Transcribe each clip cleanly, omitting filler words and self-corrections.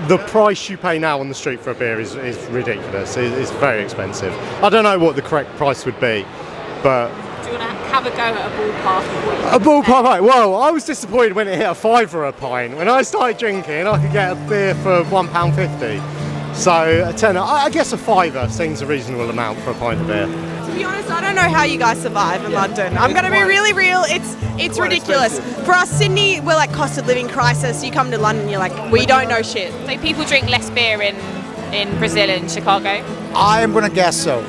the price you pay now on the street for a beer is ridiculous. It's very expensive. I don't know what the correct price would be, but... Do you want to have a go at a ballpark? A ballpark, right. Well, I was disappointed when it hit a £5 a pint. When I started drinking, I could get a beer for £1.50. So a tenner, I guess a £5 seems a reasonable amount for a pint of beer. To be honest, I don't know how you guys survive in London. I'm going to be really real. It's ridiculous. Expensive. For us, Sydney, we're like cost of living crisis. You come to London, you're like, we don't know shit. So people drink less beer in Brazil and Chicago? I am going to guess so.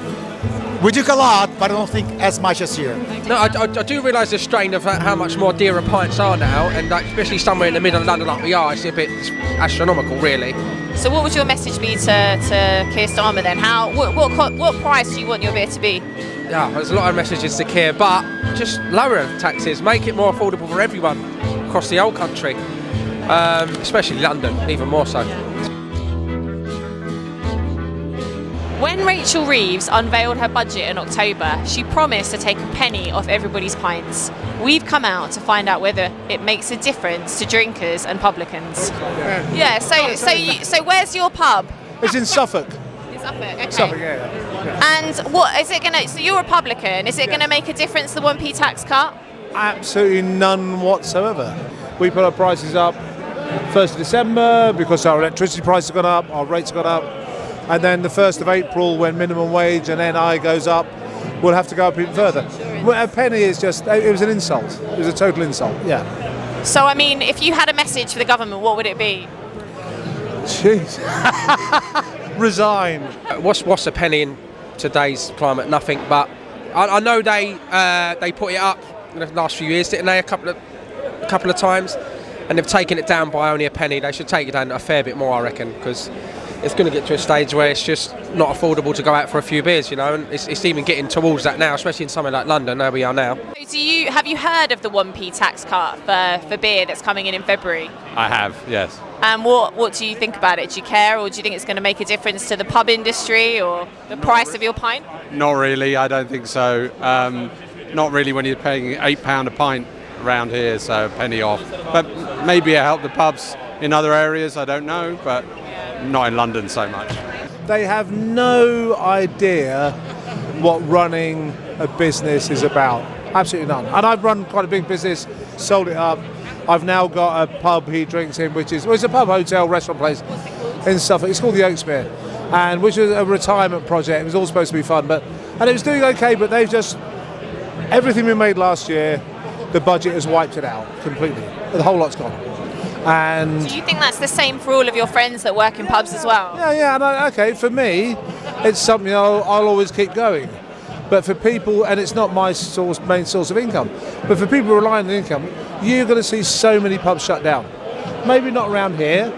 We drink a lot, but I don't think as much as here. No, I do realise the strain of how much more dearer pints are now, and like, especially somewhere in the middle of London like we are, it's astronomical, really. So what would your message be to Keir Starmer then? What price do you want your beer to be? Yeah, there's a lot of messages to Keir, but just lower taxes, make it more affordable for everyone across the whole country, especially London, even more so. When Rachel Reeves unveiled her budget in October, she promised to take a penny off everybody's pints. We've come out to find out whether it makes a difference to drinkers and publicans. Yeah. So where's your pub? It's in Suffolk. In Suffolk. Okay. Suffolk, yeah. And what is it gonna? So you're a publican. Is it gonna make a difference the 1p tax cut? Absolutely none whatsoever. We put our prices up 1st of December because our electricity prices have gone up, our rates have gone up. And then the 1st of April, when minimum wage and NI goes up, we'll have to go up even further. A penny is just, it was an insult. It was a total insult, yeah. So, I mean, if you had a message for the government, what would it be? Jeez. Resign. What's a penny in today's climate? Nothing, but I know they put it up in the last few years, didn't they? A couple of times, and they've taken it down by only a penny. They should take it down a fair bit more, I reckon, because it's going to get to a stage where it's just not affordable to go out for a few beers, you know, and it's even getting towards that now, especially in somewhere like London, where we are now. Have you heard of the 1p tax cut for beer that's coming in February? I have, yes. And what do you think about it? Do you care, or do you think it's going to make a difference to the pub industry or the price of your pint? Not really, I don't think so. Not really when you're paying £8 a pint around here, so a penny off. But maybe it helped the pubs in other areas, I don't know, but not in London so much. They have no idea what running a business is about. Absolutely none. And I've run quite a big business, sold it up. I've now got a pub he drinks in, which is it's a pub, hotel, restaurant place in Suffolk. It's called the Oaksmere, and which was a retirement project. It was all supposed to be fun, and it was doing okay. But they've just everything we made last year, the budget has wiped it out completely. The whole lot's gone. And do you think that's the same for all of your friends that work in pubs as well? Yeah. Okay, for me, it's something I'll always keep going. But for people, and it's not my main source of income, but for people relying on income, you're going to see so many pubs shut down. Maybe not around here,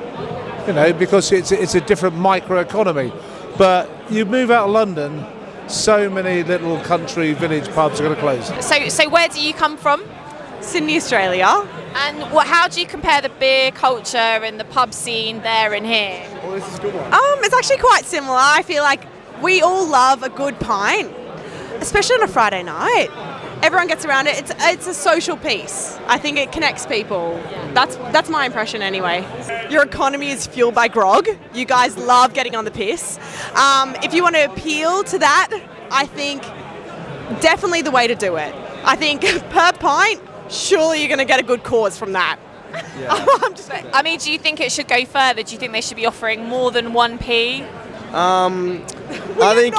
you know, because it's a different microeconomy. But you move out of London, so many little country village pubs are going to close. So where do you come from? Sydney, Australia. And how do you compare the beer culture and the pub scene there and here? Well, this is a good one. It's actually quite similar. I feel like we all love a good pint, especially on a Friday night. Everyone gets around it. It's a social piece. I think it connects people. That's my impression anyway. Your economy is fueled by grog. You guys love getting on the piss. If you want to appeal to that, I think definitely the way to do it. I think per pint, surely you're going to get a good cause from that. Yeah. I mean, do you think it should go further? Do you think they should be offering more than 1p? I think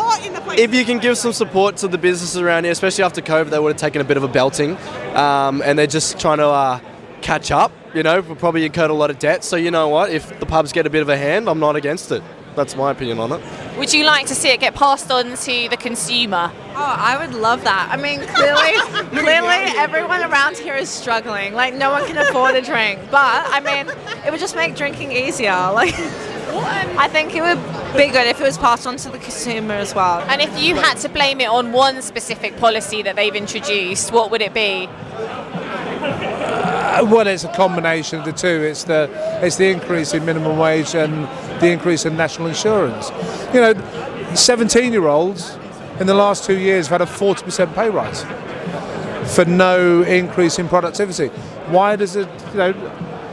if you can give some support to the businesses around here, especially after COVID, they would have taken a bit of a belting, and they're just trying to catch up. You know, we'll probably incurred a lot of debt. So you know what? If the pubs get a bit of a hand, I'm not against it. That's my opinion on it. Would you like to see it get passed on to the consumer? Oh, I would love that. I mean, clearly everyone around here is struggling. Like, no one can afford a drink. But, I mean, it would just make drinking easier. Like, I think it would be good if it was passed on to the consumer as well. And if you had to blame it on one specific policy that they've introduced, what would it be? Well, it's a combination of the two. It's the increase in minimum wage and the increase in national insurance. You know, 17-year-olds in the last 2 years have had a 40% pay rise for no increase in productivity. Why does it? You know,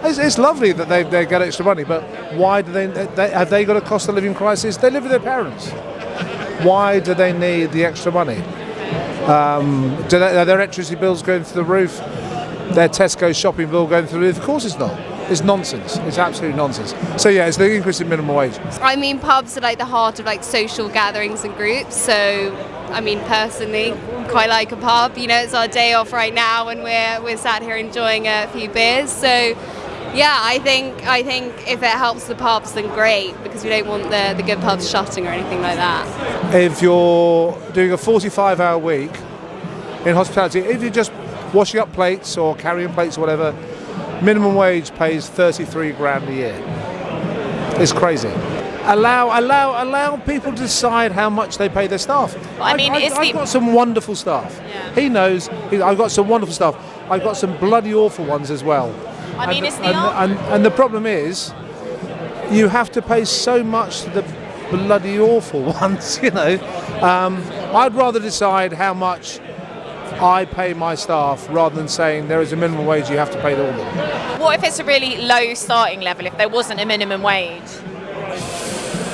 It's lovely that they get extra money, but why do they have they got a cost of living crisis? They live with their parents. Why do they need the extra money? Are their electricity bills going through the roof? Their Tesco shopping bill going through the roof? Of course it's not. It's nonsense. It's absolute nonsense. So yeah, it's the increase in minimum wage. I mean, pubs are like the heart of like social gatherings and groups. So, I mean, personally, quite like a pub. You know, it's our day off right now, and we're sat here enjoying a few beers. So, yeah, I think if it helps the pubs, then great, because we don't want the good pubs shutting or anything like that. If you're doing a 45-hour week in hospitality, if you're just washing up plates or carrying plates or whatever, minimum wage pays 33 grand a year. It's crazy. Allow people to decide how much they pay their staff. I mean, I've got some wonderful staff. Yeah. He knows. I've got some wonderful staff. I've got some bloody awful ones as well. I mean, and the problem is, you have to pay so much to the bloody awful ones. You know, I'd rather decide how much I pay my staff rather than saying there is a minimum wage you have to pay all of them. What if it's a really low starting level, if there wasn't a minimum wage?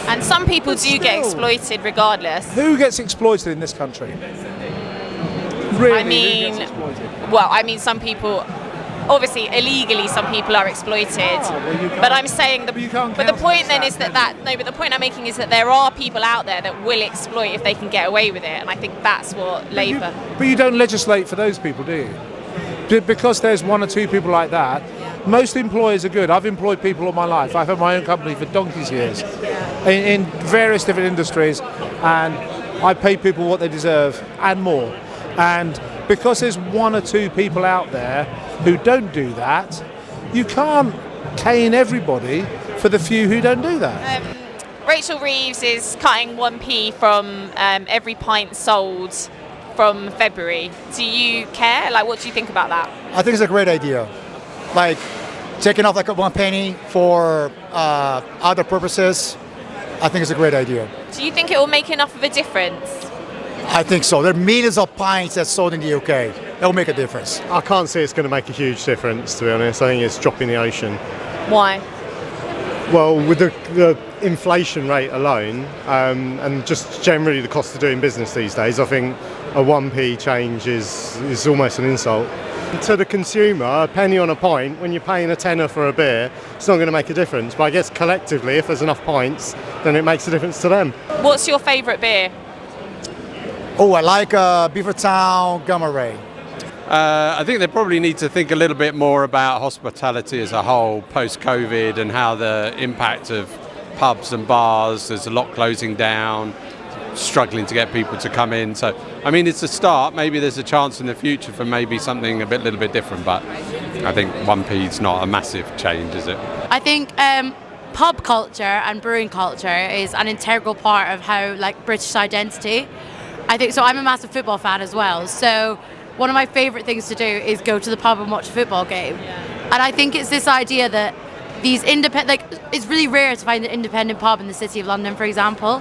And some people do get exploited regardless. Who gets exploited in this country? Really, I mean, who gets exploited? well, I mean, some people, obviously, illegally, some people are exploited. But I'm saying, the point then is but the point I'm making is that there are people out there that will exploit if they can get away with it, and I think that's what Labour. But you don't legislate for those people, do you? Because there's one or two people like that. Most employers are good. I've employed people all my life. I've had my own company for donkey's years in various different industries, and I pay people what they deserve and more. And because there's one or two people out there who don't do that, you can't cane everybody for the few who don't do that. Rachel Reeves is cutting 1p from every pint sold from February. Do you care? Like, what do you think about that? I think it's a great idea. Like, taking off like 1 penny for other purposes, I think it's a great idea. Do you think it will make enough of a difference? I think so. There are millions of pints that's sold in the UK. It will make a difference. I can't see it's going to make a huge difference, to be honest. I think it's dropping the ocean. Why? Well, with the inflation rate alone, and just generally the cost of doing business these days, I think a 1p change is almost an insult. To the consumer, a penny on a pint, when you're paying a tenner for a beer, it's not going to make a difference. But I guess collectively, if there's enough pints, then it makes a difference to them. What's your favourite beer? Oh, I like Beavertown Gamma Ray. I think they probably need to think a little bit more about hospitality as a whole post-COVID and how the impact of pubs and bars, there's a lot closing down, struggling to get people to come in. So, I mean, it's a start. Maybe there's a chance in the future for maybe something a little bit different, but I think 1p is not a massive change, is it? I think pub culture and brewing culture is an integral part of how, like, British identity. I think so. I'm a massive football fan as well. So one of my favourite things to do is go to the pub and watch a football game. And I think it's this idea that these independent, like, it's really rare to find an independent pub in the City of London, for example.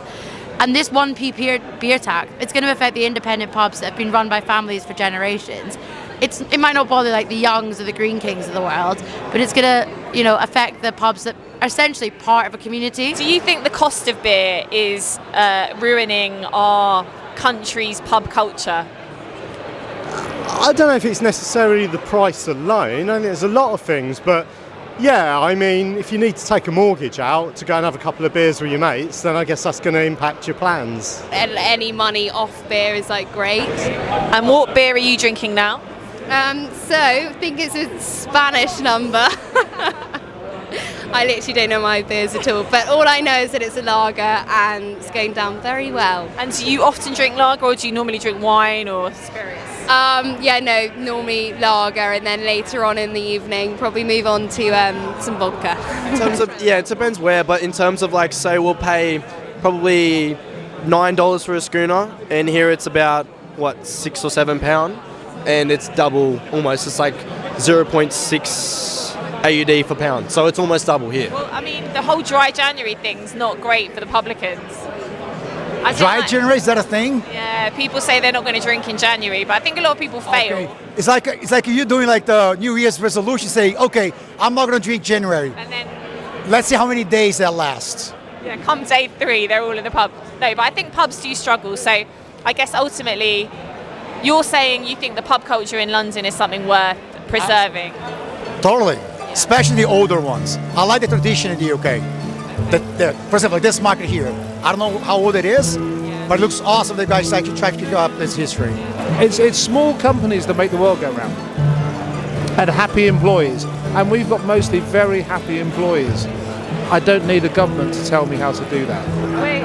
And this 1p beer tax, it's going to affect the independent pubs that have been run by families for generations. It might not bother like the Youngs or the Green Kings of the world, but it's going to, affect the pubs that are essentially part of a community. Do you think the cost of beer is ruining our country's pub culture? I don't know if it's necessarily the price alone. I think there's a lot of things, but yeah, I mean, if you need to take a mortgage out to go and have a couple of beers with your mates, then I guess that's going to impact your plans. Any money off beer is like great. And what beer are you drinking now? So I think it's a Spanish number. I literally don't know my beers at all, but all I know is that it's a lager and it's going down very well. And do you often drink lager, or do you normally drink wine or spirits? Normally lager, and then later on in the evening probably move on to some vodka. In terms of, it depends where, but in terms of like, say we'll pay probably $9 for a schooner, and here it's about £6 or £7, and it's double almost. It's like 0.6 AUD for pound, so it's almost double here. Well, I mean, the whole dry January thing's not great for the publicans. I think, Dry like, January, is that a thing? Yeah, people say they're not going to drink in January, but I think a lot of people fail. Okay. It's like you doing like the New Year's resolution, saying, okay, I'm not going to drink January. And then, Let's see how many days that lasts. yeah, come day 3, they're all in the pub. No, but I think pubs do struggle. So I guess ultimately, you're saying you think the pub culture in London is something worth preserving. Totally, especially the older ones. I like the tradition in the UK. For example, this market here, I don't know how old it is, but it looks awesome. The guys actually try to pick up this history. It's small companies that make the world go round, and happy employees. And we've got mostly very happy employees. I don't need a government to tell me how to do that. Wait.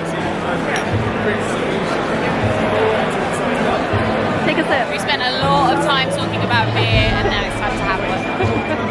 Take a sip. We spent a lot of time talking about beer, and now it's time to have one.